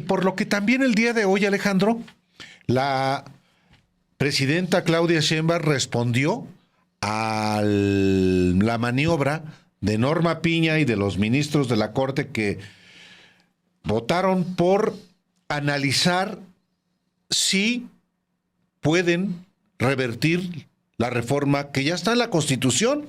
por lo que también el día de hoy, Alejandro, la presidenta Claudia Sheinbaum respondió a la maniobra de Norma Piña y de los ministros de la Corte que votaron por analizar si pueden revertir la reforma que ya está en la Constitución.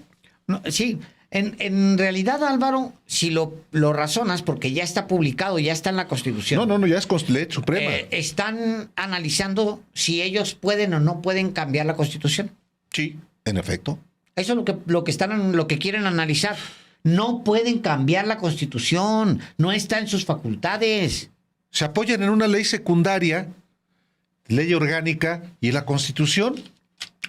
No, sí, en realidad, Álvaro, si lo razonas, porque ya está publicado, ya está en la Constitución. No, ya es ley suprema. Están analizando si ellos pueden o no pueden cambiar la Constitución. Sí, en efecto. Eso es lo que quieren analizar. No pueden cambiar la Constitución, no está en sus facultades. Se apoyan en una ley secundaria, ley orgánica, y la Constitución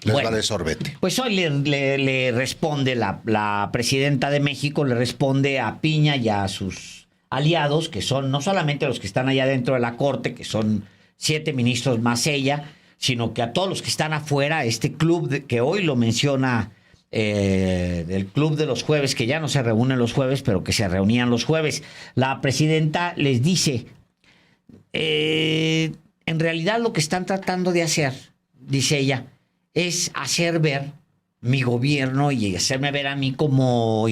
les va de sorbete. Pues hoy le responde la presidenta de México, le responde a Piña y a sus aliados, que son no solamente los que están allá dentro de la Corte, que son 7 ministros más ella, sino que a todos los que están afuera, este club que hoy lo menciona, del club de los jueves, que ya no se reúnen los jueves, pero que se reunían los jueves. La presidenta les dice, en realidad lo que están tratando de hacer, dice ella, es hacer ver mi gobierno y hacerme ver a mí como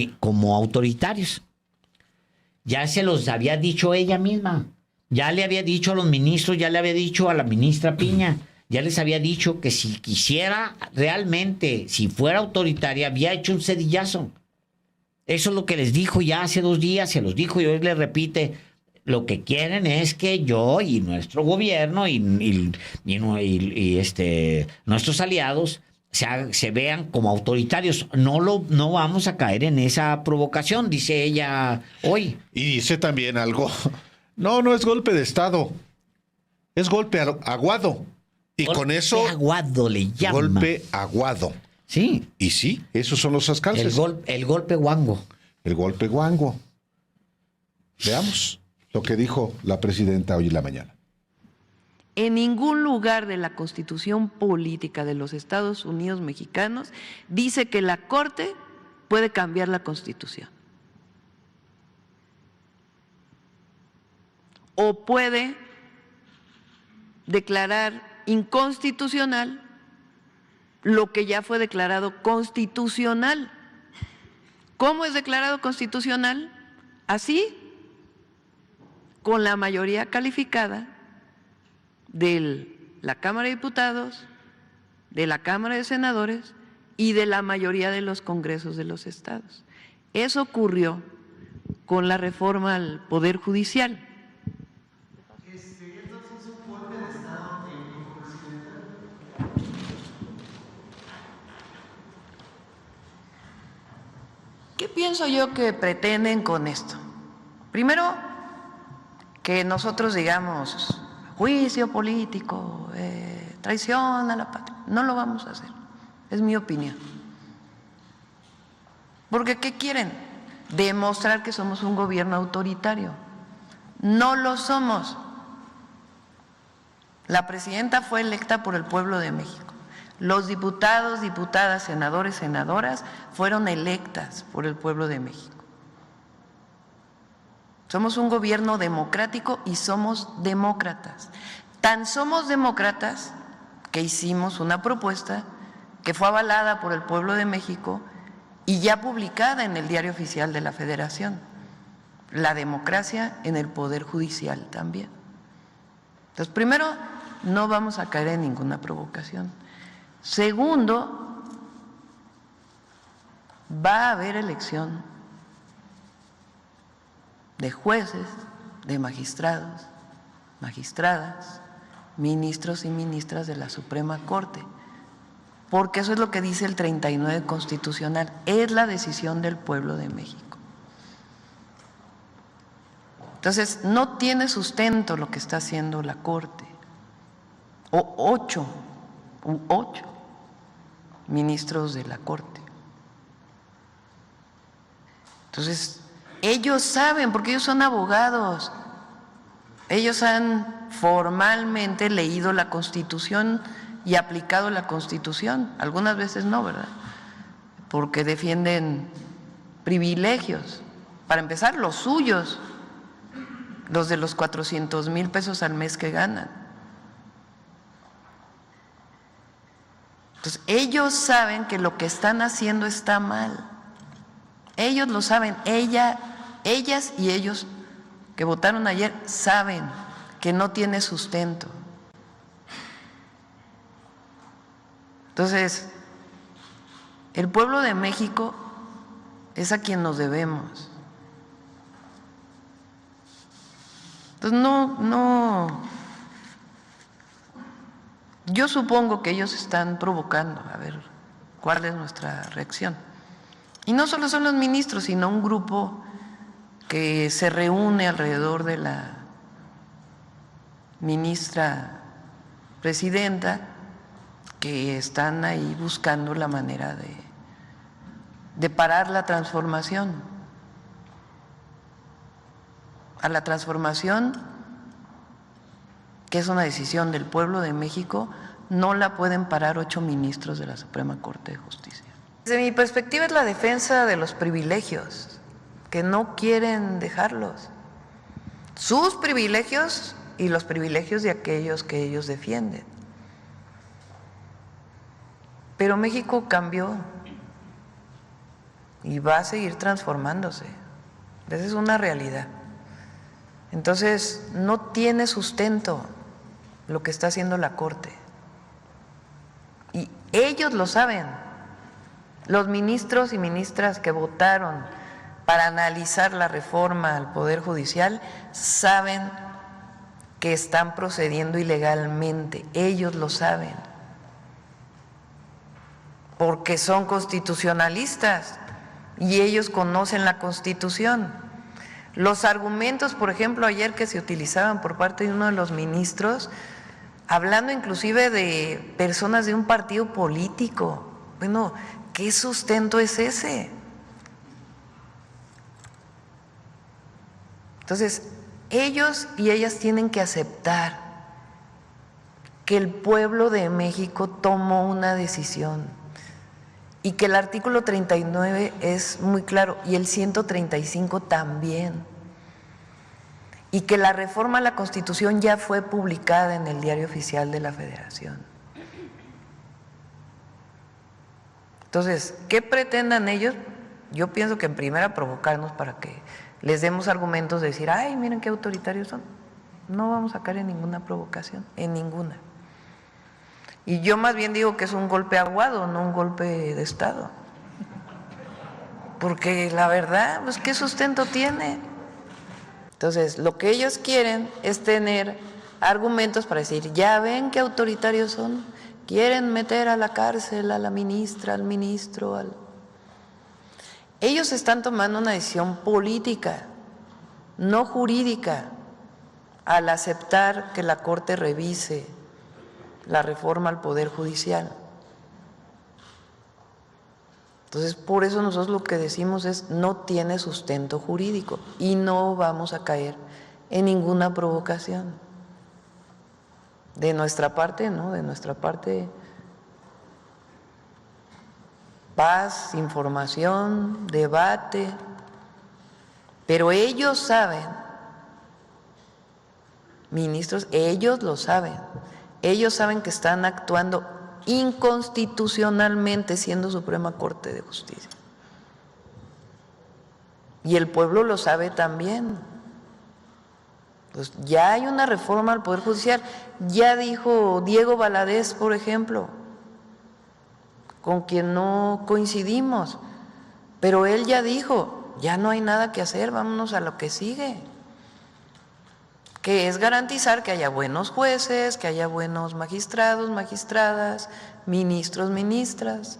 autoritarios. Ya se los había dicho ella misma. Ya le había dicho a los ministros, ya le había dicho a la ministra Piña, ya les había dicho que si quisiera realmente, si fuera autoritaria, había hecho un cedillazo. Eso es lo que les dijo ya hace 2 días, se los dijo y hoy les repite. Lo que quieren es que yo y nuestro gobierno y nuestros aliados se vean como autoritarios. No vamos a caer en esa provocación, dice ella hoy. Y dice también algo. No es golpe de Estado. Es golpe aguado. Y Golpe con eso... aguado le llama. Golpe aguado. Sí. Y sí, esos son los alcances. El golpe guango. El golpe guango. Veamos lo que dijo la presidenta hoy en la mañana. En ningún lugar de la Constitución Política de los Estados Unidos Mexicanos dice que la Corte puede cambiar la Constitución o puede declarar inconstitucional lo que ya fue declarado constitucional. ¿Cómo es declarado constitucional? Así, con la mayoría calificada de la Cámara de Diputados, de la Cámara de Senadores y de la mayoría de los congresos de los estados. Eso ocurrió con la reforma al Poder Judicial. ¿Qué pienso yo que pretenden con esto? Primero, que nosotros digamos juicio político, traición a la patria. No lo vamos a hacer, es mi opinión. Porque ¿qué quieren? Demostrar que somos un gobierno autoritario. No lo somos. La presidenta fue electa por el pueblo de México. Los diputados, diputadas, senadores, senadoras fueron electas por el pueblo de México. Somos un gobierno democrático y somos demócratas. Tan somos demócratas que hicimos una propuesta que fue avalada por el pueblo de México y ya publicada en el Diario Oficial de la Federación. La democracia en el Poder Judicial también. Entonces, primero, no vamos a caer en ninguna provocación. Segundo, va a haber elección de jueces, de magistrados, magistradas, ministros y ministras de la Suprema Corte, porque eso es lo que dice el 39 constitucional, es la decisión del pueblo de México. Entonces, no tiene sustento lo que está haciendo la Corte, o 8 ministros de la Corte. Entonces, ellos saben, porque ellos son abogados, ellos han formalmente leído la Constitución y aplicado la Constitución, algunas veces no, ¿verdad? Porque defienden privilegios, para empezar los suyos, los de los 400,000 pesos al mes que ganan. Entonces, ellos saben que lo que están haciendo está mal. Ellos lo saben, ellas y ellos que votaron ayer saben que no tiene sustento. Entonces, el pueblo de México es a quien nos debemos. Entonces, yo supongo que ellos están provocando, a ver, ¿cuál es nuestra reacción? Y no solo son los ministros, sino un grupo que se reúne alrededor de la ministra presidenta, que están ahí buscando la manera de parar la transformación. A la transformación, que es una decisión del pueblo de México, no la pueden parar 8 ministros de la Suprema Corte de Justicia. Desde mi perspectiva es la defensa de los privilegios, que no quieren dejarlos. Sus privilegios y los privilegios de aquellos que ellos defienden. Pero México cambió y va a seguir transformándose. Esa es una realidad. Entonces, no tiene sustento lo que está haciendo la Corte. Y ellos lo saben. Los ministros y ministras que votaron para analizar la reforma al Poder Judicial saben que están procediendo ilegalmente. Ellos lo saben. Porque son constitucionalistas y ellos conocen la Constitución. Los argumentos, por ejemplo, ayer que se utilizaban por parte de uno de los ministros, hablando inclusive de personas de un partido político. Bueno, ¿qué sustento es ese? Entonces, ellos y ellas tienen que aceptar que el pueblo de México tomó una decisión y que el artículo 39 es muy claro y el 135 también, y que la reforma a la Constitución ya fue publicada en el Diario Oficial de la Federación. Entonces, ¿qué pretendan ellos? Yo pienso que en primera provocarnos para que les demos argumentos de decir, ay, miren qué autoritarios son. No vamos a caer en ninguna provocación, en ninguna. Y yo más bien digo que es un golpe aguado, no un golpe de Estado. Porque la verdad, pues, ¿qué sustento tiene? Entonces, lo que ellos quieren es tener argumentos para decir, ya ven qué autoritarios son, quieren meter a la cárcel a la ministra, al ministro, Ellos están tomando una decisión política, no jurídica, al aceptar que la Corte revise la reforma al Poder Judicial. Entonces, por eso nosotros lo que decimos es, no tiene sustento jurídico y no vamos a caer en ninguna provocación. De nuestra parte, ¿no? De nuestra parte, paz, información, debate, pero ellos saben, ministros, ellos lo saben. Ellos saben que están actuando inconstitucionalmente siendo Suprema Corte de Justicia. Y el pueblo lo sabe también. Pues ya hay una reforma al Poder Judicial. Ya dijo Diego Valadez, por ejemplo, con quien no coincidimos, pero él ya dijo, ya no hay nada que hacer, vámonos a lo que sigue, que es garantizar que haya buenos jueces, que haya buenos magistrados, magistradas, ministros, ministras.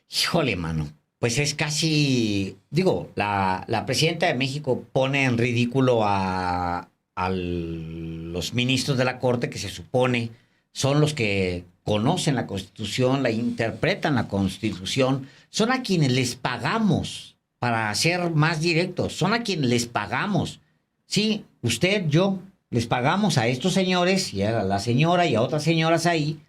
Híjole, mano, pues es casi, digo, la presidenta de México pone en ridículo a los ministros de la Corte, que se supone son los que conocen la Constitución, la interpretan la Constitución, son a quienes les pagamos, para ser más directos, son a quienes les pagamos. Sí, usted, yo, les pagamos a estos señores y a la señora y a otras señoras ahí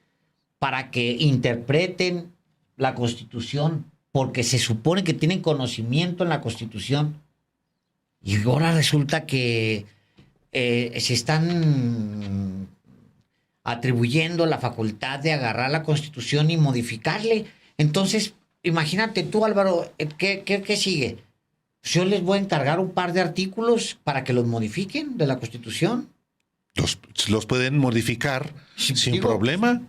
para que interpreten la Constitución, porque se supone que tienen conocimiento en la Constitución. Y ahora resulta que se están atribuyendo la facultad de agarrar la Constitución y modificarle. Entonces, imagínate tú, Álvaro, ¿qué sigue? Yo les voy a encargar un par de artículos para que los modifiquen de la Constitución. Los pueden modificar sin Digo, problema.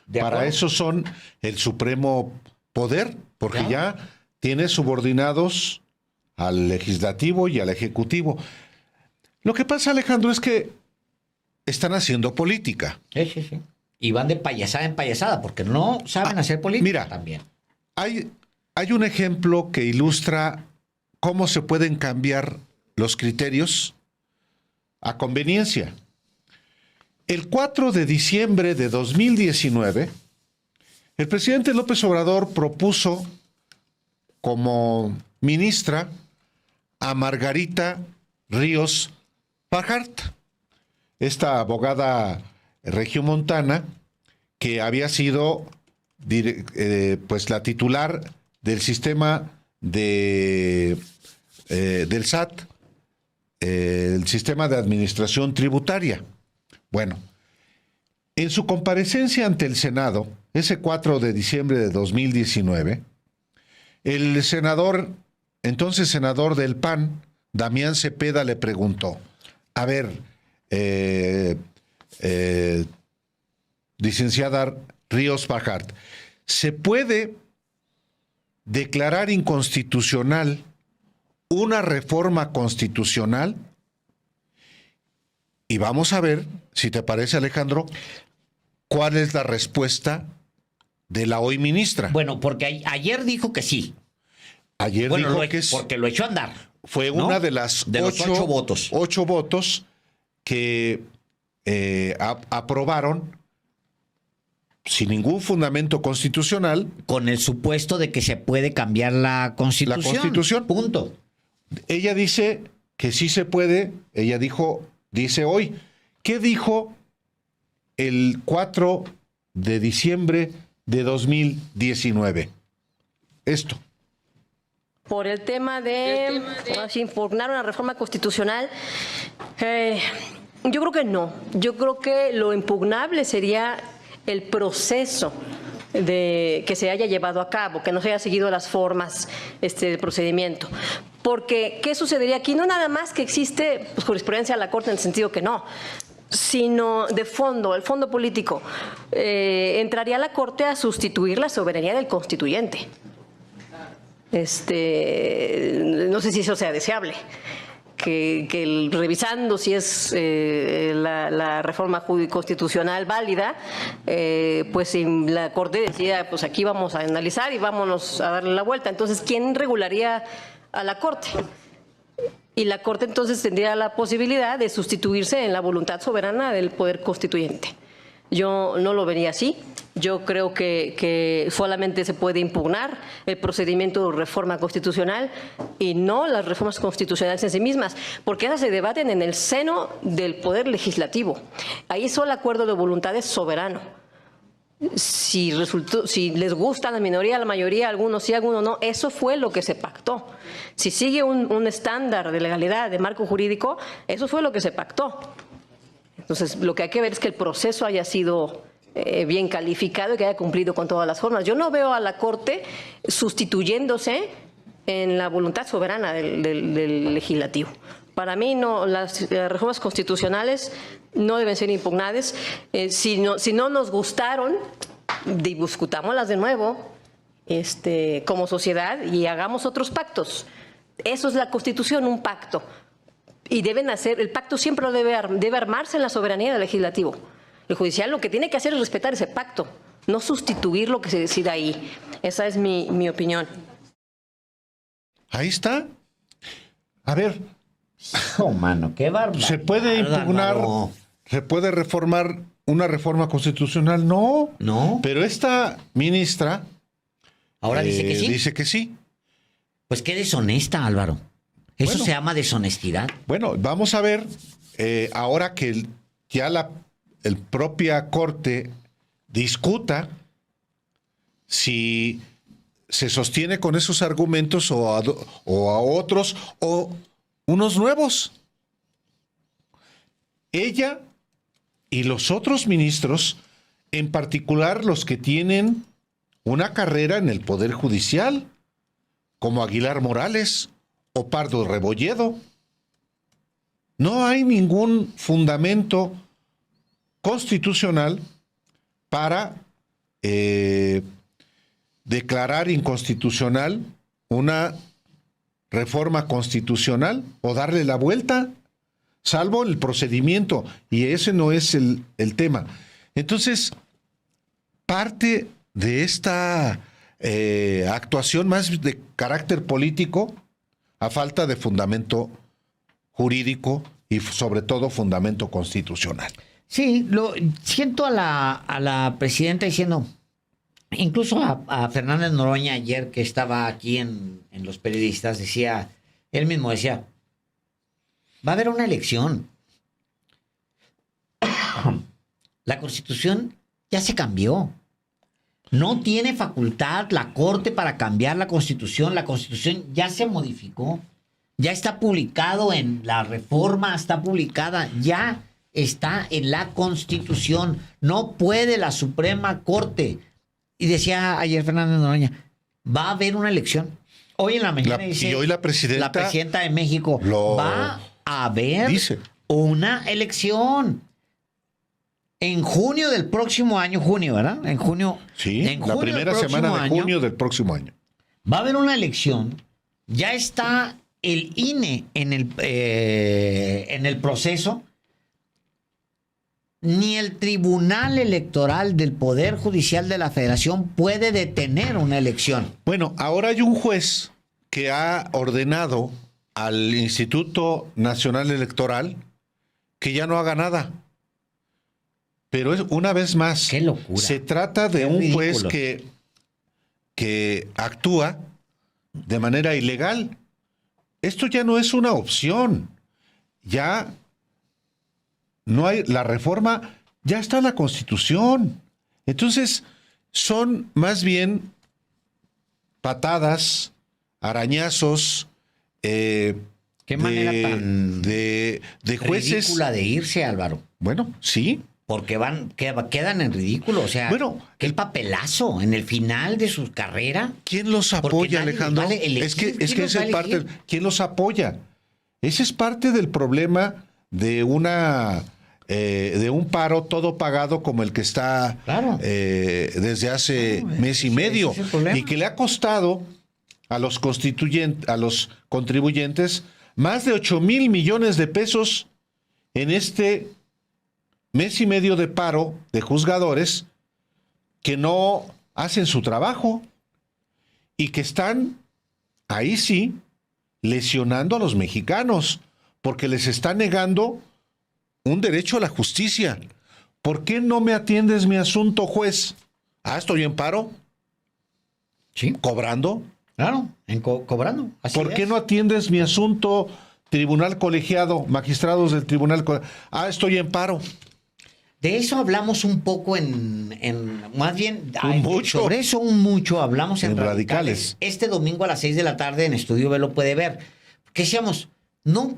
de Para acuerdo. eso son el supremo poder, porque Claro. ya tiene subordinados al legislativo y al ejecutivo. Lo que pasa, Alejandro, es que están haciendo política. Sí. Y van de payasada en payasada, porque no saben hacer política mira. también. Hay un ejemplo que ilustra cómo se pueden cambiar los criterios a conveniencia. El 4 de diciembre de 2019, el presidente López Obrador propuso como ministra a Margarita Ríos Pajart, esta abogada regiomontana que había sido pues la titular del sistema del SAT, el sistema de administración tributaria. Bueno, en su comparecencia ante el Senado, ese 4 de diciembre de 2019, el entonces senador del PAN, Damián Cepeda, le preguntó, a ver, licenciada Ríos Pajart, ¿se puede declarar inconstitucional una reforma constitucional? Y vamos a ver, si te parece, Alejandro, cuál es la respuesta de la hoy ministra. Bueno, porque ayer dijo que sí. Ayer Bueno, dijo que porque lo echó a andar. fue ¿no? una de las los 8 votos. 8 votos que aprobaron sin ningún fundamento constitucional. Con el supuesto de que se puede cambiar la Constitución. La Constitución. Punto. Ella dice que sí se puede. Ella dice hoy. ¿Qué dijo el 4 de diciembre de 2019? Esto. Por el tema de impugnar una reforma constitucional, yo creo que no. Yo creo que lo impugnable sería el proceso que se haya llevado a cabo, que no se haya seguido las formas del procedimiento. Porque, ¿qué sucedería aquí? No nada más que existe jurisprudencia de la Corte en el sentido que no, sino de fondo, el fondo político. Entraría la Corte a sustituir la soberanía del constituyente. No sé si eso sea deseable, que revisando si es la reforma constitucional válida, pues si la Corte decida, pues aquí vamos a analizar y vámonos a darle la vuelta. Entonces, ¿quién regularía a la Corte? Y la Corte entonces tendría la posibilidad de sustituirse en la voluntad soberana del poder constituyente. Yo no lo vería así. Yo creo que solamente se puede impugnar el procedimiento de reforma constitucional y no las reformas constitucionales en sí mismas, porque esas se debaten en el seno del Poder Legislativo. Ahí solo el acuerdo de voluntad es soberano. Si les gusta a la minoría, a la mayoría, algunos sí, algunos no, eso fue lo que se pactó. Si sigue un estándar de legalidad, de marco jurídico, eso fue lo que se pactó. Entonces, lo que hay que ver es que el proceso haya sido bien calificado y que haya cumplido con todas las formas. Yo no veo a la Corte sustituyéndose en la voluntad soberana del legislativo. Para mí, no, las reformas constitucionales no deben ser impugnadas. Si no nos gustaron, discutámoslas de nuevo como sociedad y hagamos otros pactos. Eso es la Constitución, un pacto. Y el pacto siempre debe armarse en la soberanía del legislativo. El judicial lo que tiene que hacer es respetar ese pacto, no sustituir lo que se decida ahí. Esa es mi opinión. Ahí está. A ver, Oh, mano, qué barbaridad. ¿se puede impugnar, Álvaro. se puede reformar una reforma constitucional? No. No. Pero esta ministra Ahora dice que sí. dice que sí. Pues qué deshonesta, Álvaro. Eso Bueno. se llama deshonestidad. Bueno, vamos a ver, ahora que ya la propia Corte discuta si se sostiene con esos argumentos o a otros, o unos nuevos. Ella y los otros ministros, en particular los que tienen una carrera en el Poder Judicial, como Aguilar Morales o Pardo Rebolledo. No hay ningún fundamento constitucional para declarar inconstitucional una reforma constitucional o darle la vuelta, salvo el procedimiento, y ese no es el tema. Entonces, parte de esta actuación más de carácter político, a falta de fundamento jurídico y sobre todo fundamento constitucional. Sí, lo siento a la presidenta diciendo, incluso a Fernández Noroña ayer que estaba aquí en Los Periodistas, decía, él mismo decía, va a haber una elección. La Constitución ya se cambió. No tiene facultad la Corte para cambiar la Constitución. La Constitución ya se modificó. Ya está publicado en la reforma, está publicada, ya está en la Constitución. No puede la Suprema Corte. Y decía ayer Fernández Noroña, va a haber una elección. Hoy en la mañana dice, y hoy la presidenta de México, va a haber una elección. En junio del próximo año, junio, ¿verdad? En junio. Sí, en la primera semana de junio del próximo año. Va a haber una elección. Ya está el INE en el proceso. Ni el Tribunal Electoral del Poder Judicial de la Federación puede detener una elección. Bueno, ahora hay un juez que ha ordenado al Instituto Nacional Electoral que ya no haga nada. Pero es una vez más, ¡qué locura! Se trata de un juez que actúa de manera ilegal. Esto ya no es una opción. Ya no hay, la reforma, ya está en la Constitución. Entonces, son más bien patadas, arañazos, ¿qué manera tan de jueces ridícula de irse, Álvaro? Bueno, sí. Porque quedan en ridículo. O sea, bueno, qué papelazo en el final de su carrera. ¿Quién los apoya, Alejandro? Es que esa es parte. ¿Quién los apoya? Ese es parte del problema de un paro todo pagado como el que está desde hace mes y medio, y que le ha costado a los contribuyentes más de 8,000 millones de pesos en este mes y medio de paro de juzgadores que no hacen su trabajo y que están, ahí sí, lesionando a los mexicanos, porque les está negando un derecho a la justicia. ¿Por qué no me atiendes mi asunto, juez? Ah, estoy en paro. Sí. ¿Cobrando? Claro, cobrando. ¿Por qué no atiendes mi asunto, tribunal colegiado, magistrados del tribunal colegiado? Ah, estoy en paro. De eso hablamos un poco más bien, mucho. Sobre eso mucho hablamos en Radicales. Este domingo a las 6 de la tarde en Estudio B lo puede ver. Que decíamos, no,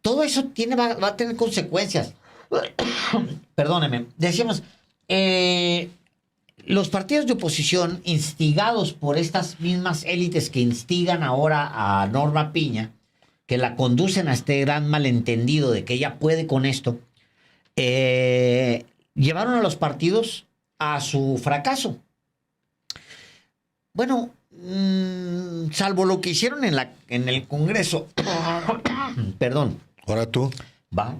todo eso va a tener consecuencias. Perdóneme. Decíamos, los partidos de oposición, instigados por estas mismas élites que instigan ahora a Norma Piña, que la conducen a este gran malentendido de que ella puede con esto, llevaron a los partidos a su fracaso. Bueno, salvo lo que hicieron en el Congreso. Perdón. Ahora tú. Va.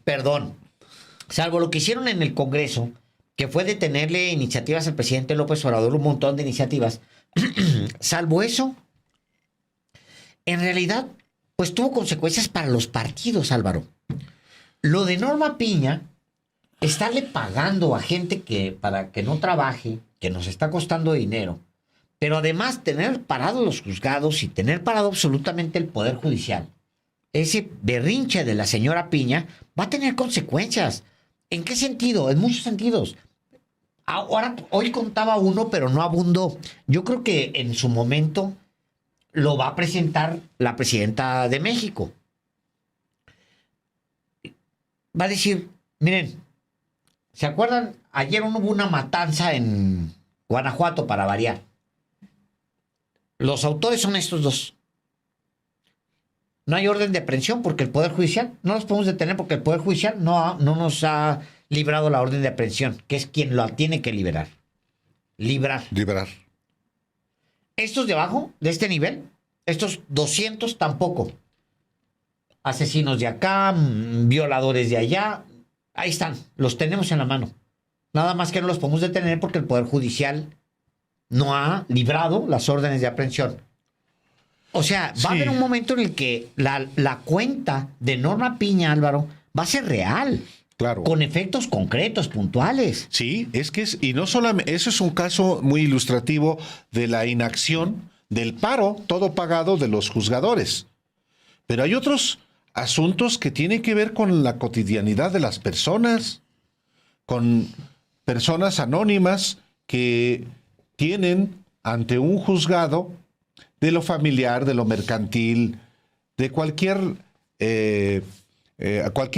Perdón. Salvo lo que hicieron en el Congreso, que fue detenerle iniciativas al presidente López Obrador, un montón de iniciativas. Salvo eso, en realidad, pues tuvo consecuencias para los partidos, Álvaro. Lo de Norma Piña, estarle pagando a gente para que no trabaje, que nos está costando dinero, pero además tener parados los juzgados y tener parado absolutamente el Poder Judicial. Ese berrinche de la señora Piña va a tener consecuencias. ¿En qué sentido? En muchos sentidos. Ahora, hoy contaba uno, pero no abundó. Yo creo que en su momento lo va a presentar la presidenta de México. Va a decir, miren, ¿se acuerdan? Ayer hubo una matanza en Guanajuato, para variar. Los autores son estos dos. No hay orden de aprehensión porque el Poder Judicial, no los podemos detener porque el Poder Judicial no nos ha librado la orden de aprehensión, que es quien lo tiene que liberar. Librar. Estos de abajo, de este nivel, estos 200 tampoco. Asesinos de acá, violadores de allá, ahí están, los tenemos en la mano. Nada más que no los podemos detener porque el Poder Judicial no ha librado las órdenes de aprehensión. O sea, va a haber un momento en el que la cuenta de Norma Piña, Álvaro, va a ser real. Claro. Con efectos concretos, puntuales. Sí, y no solamente, eso es un caso muy ilustrativo de la inacción, del paro todo pagado de los juzgadores. Pero hay otros asuntos que tienen que ver con la cotidianidad de las personas, con personas anónimas que tienen ante un juzgado de lo familiar, de lo mercantil, de cualquier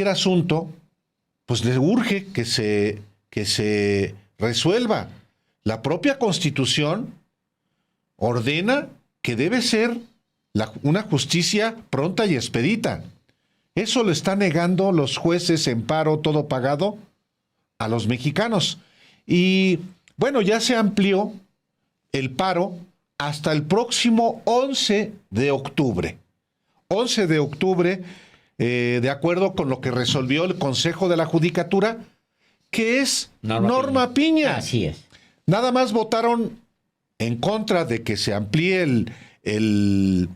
asunto, pues les urge que se resuelva. La propia Constitución ordena que debe ser una justicia pronta y expedita. Eso lo están negando los jueces en paro todo pagado a los mexicanos. Y bueno, ya se amplió el paro hasta el próximo 11 de octubre. 11 de octubre, de acuerdo con lo que resolvió el Consejo de la Judicatura, que es Norma Piña. Así es. Nada más votaron en contra de que se amplíe el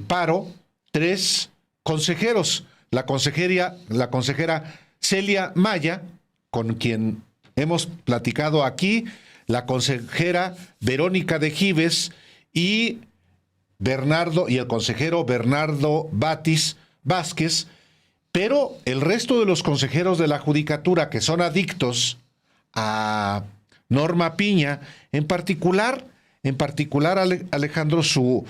paro 3 consejeros. La consejera Celia Maya, con quien hemos platicado aquí, la consejera Verónica de Gives y el consejero Bernardo Batis Vázquez, pero el resto de los consejeros de la Judicatura que son adictos a Norma Piña, en particular Alejandro, su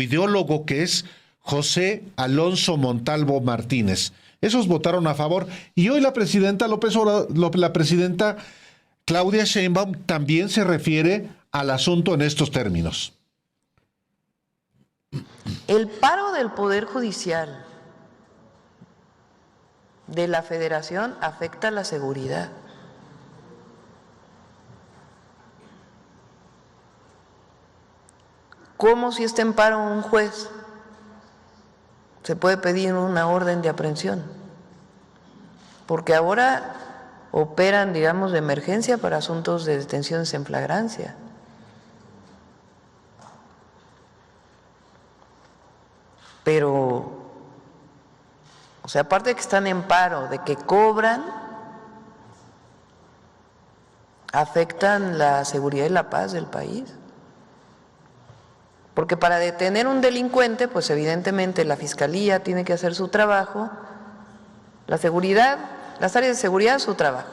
ideólogo, que es José Alonso Montalvo Martínez. Esos votaron a favor. Y hoy la presidenta la presidenta Claudia Sheinbaum también se refiere al asunto en estos términos. El paro del Poder Judicial de la Federación afecta la seguridad. ¿Cómo si está en paro un juez se puede pedir una orden de aprehensión? Porque ahora operan, digamos, de emergencia para asuntos de detenciones en flagrancia. Pero, o sea, aparte de que están en paro, de que cobran, afectan la seguridad y la paz del país. Porque para detener un delincuente, pues evidentemente la Fiscalía tiene que hacer su trabajo, la seguridad, las áreas de seguridad su trabajo,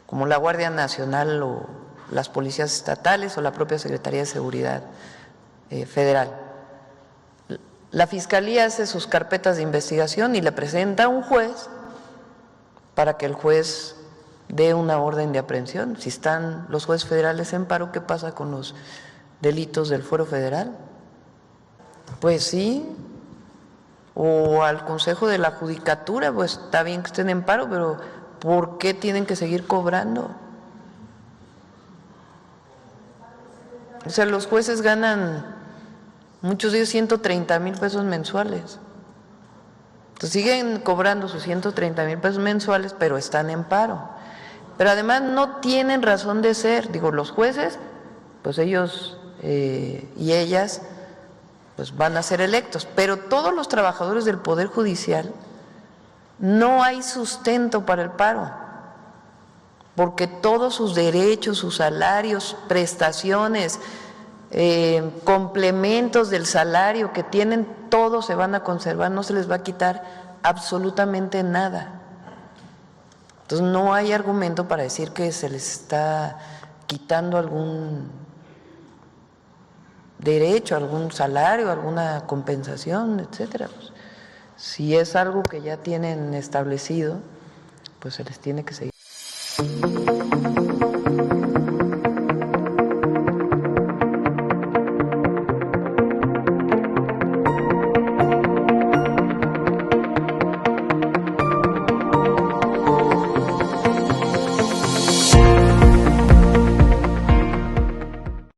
como la Guardia Nacional o las policías estatales o la propia Secretaría de Seguridad Federal. La Fiscalía hace sus carpetas de investigación y le presenta a un juez para que el juez dé una orden de aprehensión. Si están los jueces federales en paro, ¿qué pasa con los delitos del Fuero Federal? Pues sí, o al Consejo de la Judicatura, pues está bien que estén en paro, pero ¿por qué tienen que seguir cobrando? O sea, los jueces ganan, muchos de ellos, 130,000 pesos mensuales. Entonces siguen cobrando sus 130,000 pesos mensuales, pero están en paro. Pero además no tienen razón de ser. Digo, los jueces, pues ellos y ellas, pues van a ser electos. Pero todos los trabajadores del Poder Judicial, no hay sustento para el paro. Porque todos sus derechos, sus salarios, prestaciones, complementos del salario que tienen, todos se van a conservar, no se les va a quitar absolutamente nada. Entonces no hay argumento para decir que se les está quitando derecho a algún salario, alguna compensación, etcétera. Pues, si es algo que ya tienen establecido, pues se les tiene que seguir.